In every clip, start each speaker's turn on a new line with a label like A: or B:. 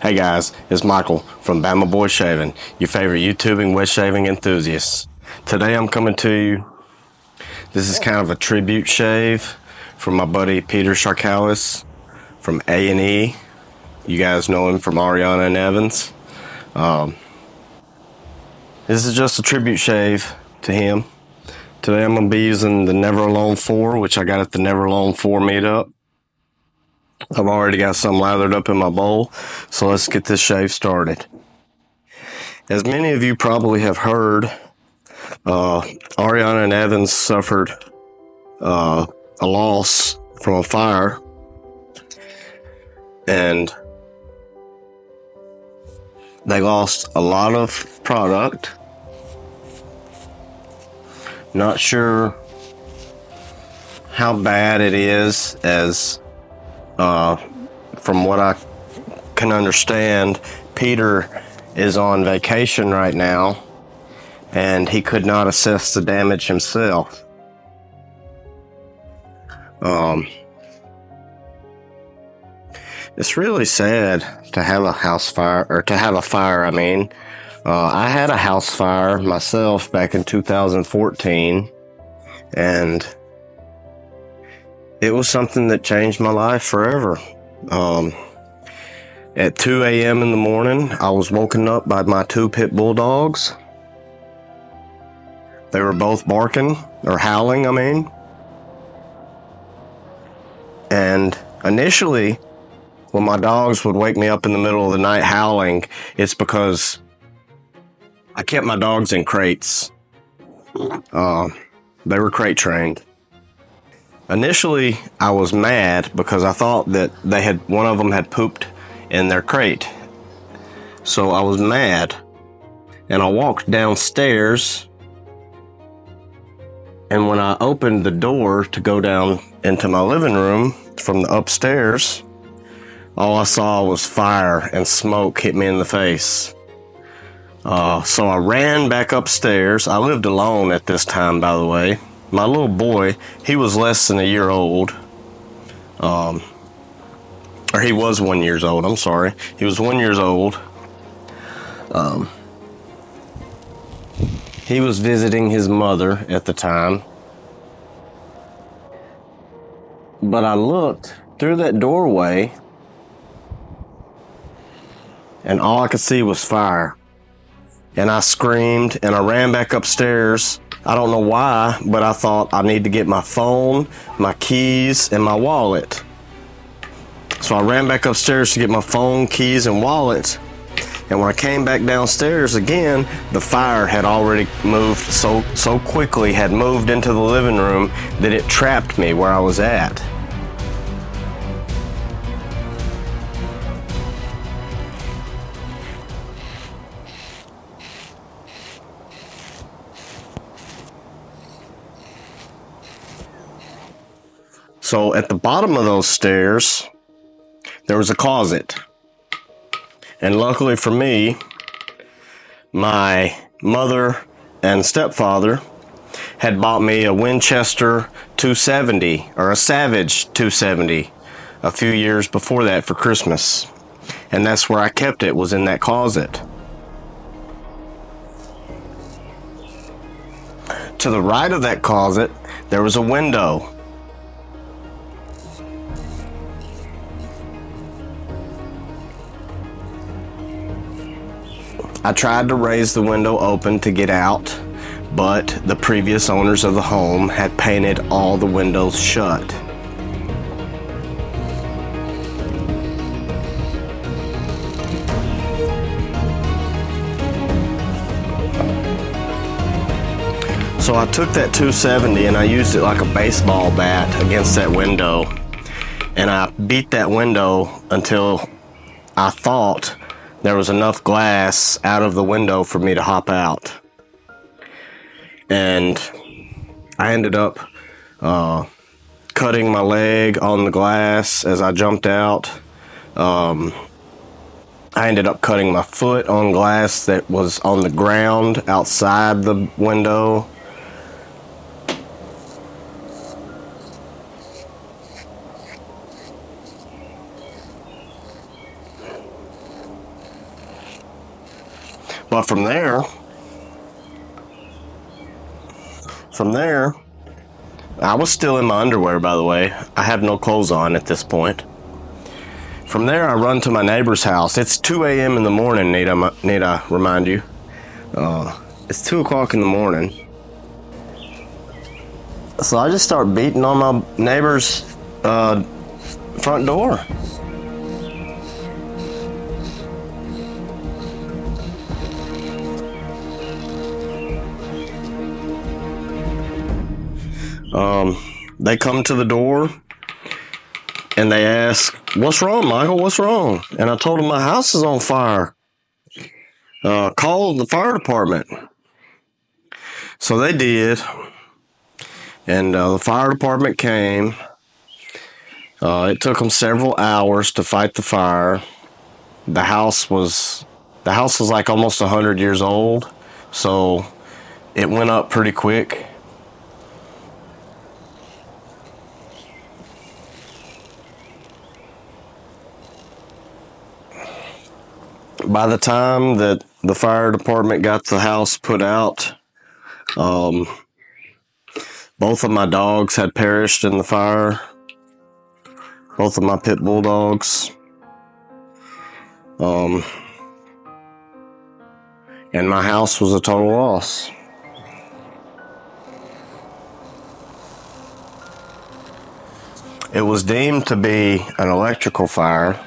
A: Hey guys, it's Michael from Bama Boy Shaving, your favorite YouTubing wet shaving enthusiast. Today I'm coming to you. This is kind of a tribute shave from my buddy Peter Sharkalis from A&E. You guys know him from Ariana and Evans. This is just a tribute shave to him. Today I'm going to be using the Never Alone 4, which I got at the Never Alone 4 meetup. I've already got some lathered up in my bowl, so let's get this shave started. As many of you probably have heard, Ariana and Evans suffered a loss from a fire, and they lost a lot of product. Not sure how bad it is, as from what I can understand, Peter is on vacation right now and he could not assess the damage himself. It's really sad to have a house fire, or to have a fire, I mean. I had a house fire myself back in 2014, and it was something that changed my life forever. At 2 a.m. in the morning, I was woken up by my two pit bulldogs. They were both barking, or howling, I mean. And initially, when my dogs would wake me up in the middle of the night howling, it's because I kept my dogs in crates. They were crate trained. Initially, I was mad because I thought that one of them had pooped in their crate. So I was mad, and I walked downstairs, and when I opened the door to go down into my living room from the upstairs, all I saw was fire and smoke hit me in the face. So I ran back upstairs. I lived alone at this time, by the way. My little boy, he was less than a year old. Or he was 1 year old, I'm sorry. He was 1 year old. He was visiting his mother at the time. But I looked through that doorway, and all I could see was fire. And I screamed, and I ran back upstairs. I don't know why, but I thought I need to get my phone, my keys, and my wallet. So I ran back upstairs to get my phone, keys, and wallet. And when I came back downstairs again, the fire had already moved so quickly, had moved into the living room that it trapped me where I was at. So at the bottom of those stairs, there was a closet. And luckily for me, my mother and stepfather had bought me a Winchester 270, or a Savage 270, a few years before that for Christmas. And that's where I kept it, was in that closet. To the right of that closet, there was a window. I tried to raise the window open to get out, but the previous owners of the home had painted all the windows shut. So I took that 270 and I used it like a baseball bat against that window, and I beat that window until I thought there was enough glass out of the window for me to hop out. And I ended up cutting my leg on the glass as I jumped out. I ended up cutting my foot on glass that was on the ground outside the window. But from there, I was still in my underwear, by the way. I have no clothes on at this point. From there, I run to my neighbor's house. It's 2 a.m. in the morning, need I remind you. It's 2 o'clock in the morning. So I just start beating on my neighbor's front door. They come to the door and they ask, "What's wrong, Michael? What's wrong?" And I told them my house is on fire. Call the fire department. So they did. And the fire department came. It took them several hours to fight the fire. The house was like almost 100 years old, so it went up pretty quick. By the time that the fire department got the house put out, both of my dogs had perished in the fire. Both of my pit bull dogs. And my house was a total loss. It was deemed to be an electrical fire.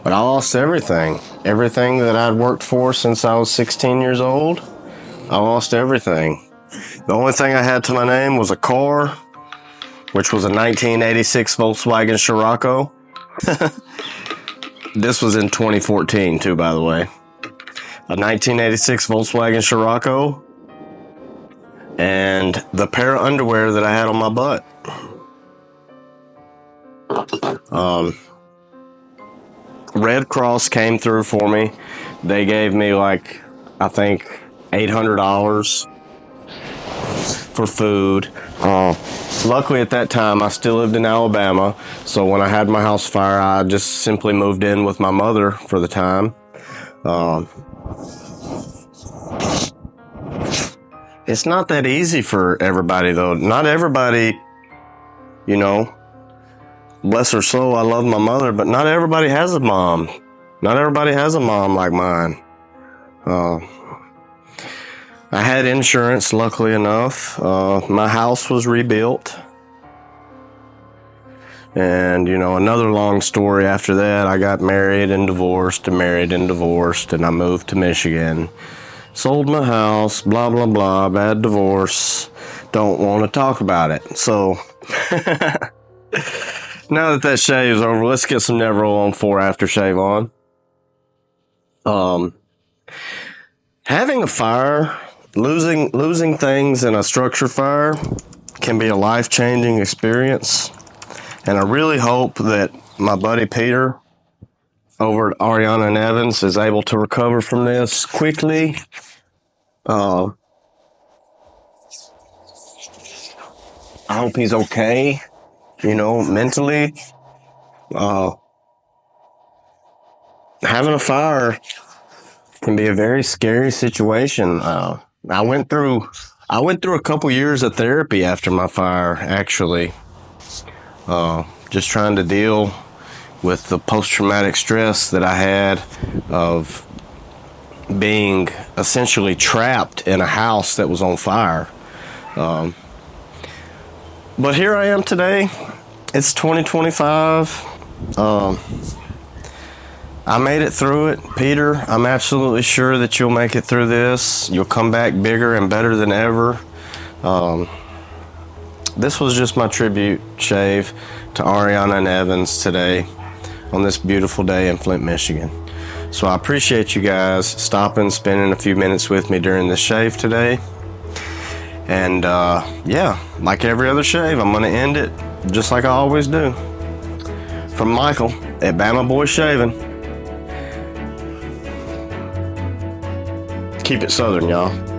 A: But I lost everything. Everything that I'd worked for since I was 16 years old, I lost everything. The only thing I had to my name was a car, which was a 1986 Volkswagen Scirocco. This was in 2014 too, by the way. A 1986 Volkswagen Scirocco, and the pair of underwear that I had on my butt. Red Cross came through for me. They gave me like, I think, $800 for food. Luckily at that time I still lived in Alabama, so when I had my house fire, I just simply moved in with my mother for the time. It's not that easy for everybody though. Not everybody, you know, bless her soul, I love my mother, but not everybody has a mom. Not everybody has a mom like mine. I had insurance, luckily enough. My house was rebuilt. And, you know, another long story after that, I got married and divorced and married and divorced, and I moved to Michigan. Sold my house, blah, blah, blah, bad divorce. Don't want to talk about it. So, now that shave's over, let's get some Never on 4 aftershave on. Having a fire, losing things in a structure fire can be a life-changing experience. And I really hope that my buddy Peter over at Ariana and Evans is able to recover from this quickly. I hope he's okay, you know, mentally. Having a fire can be a very scary situation. I went through a couple years of therapy after my fire, actually. Just trying to deal with the post-traumatic stress that I had of being essentially trapped in a house that was on fire. But here I am today. It's 2025. I made it through it. Peter, I'm absolutely sure that you'll make it through this. You'll come back bigger and better than ever. This was just my tribute shave to Ariana and Evans today on this beautiful day in Flint, Michigan. So I appreciate you guys stopping, spending a few minutes with me during this shave today. And yeah, like every other shave, I'm going to end it just like I always do. From Michael at Bama Boy Shaving. Keep it southern, y'all.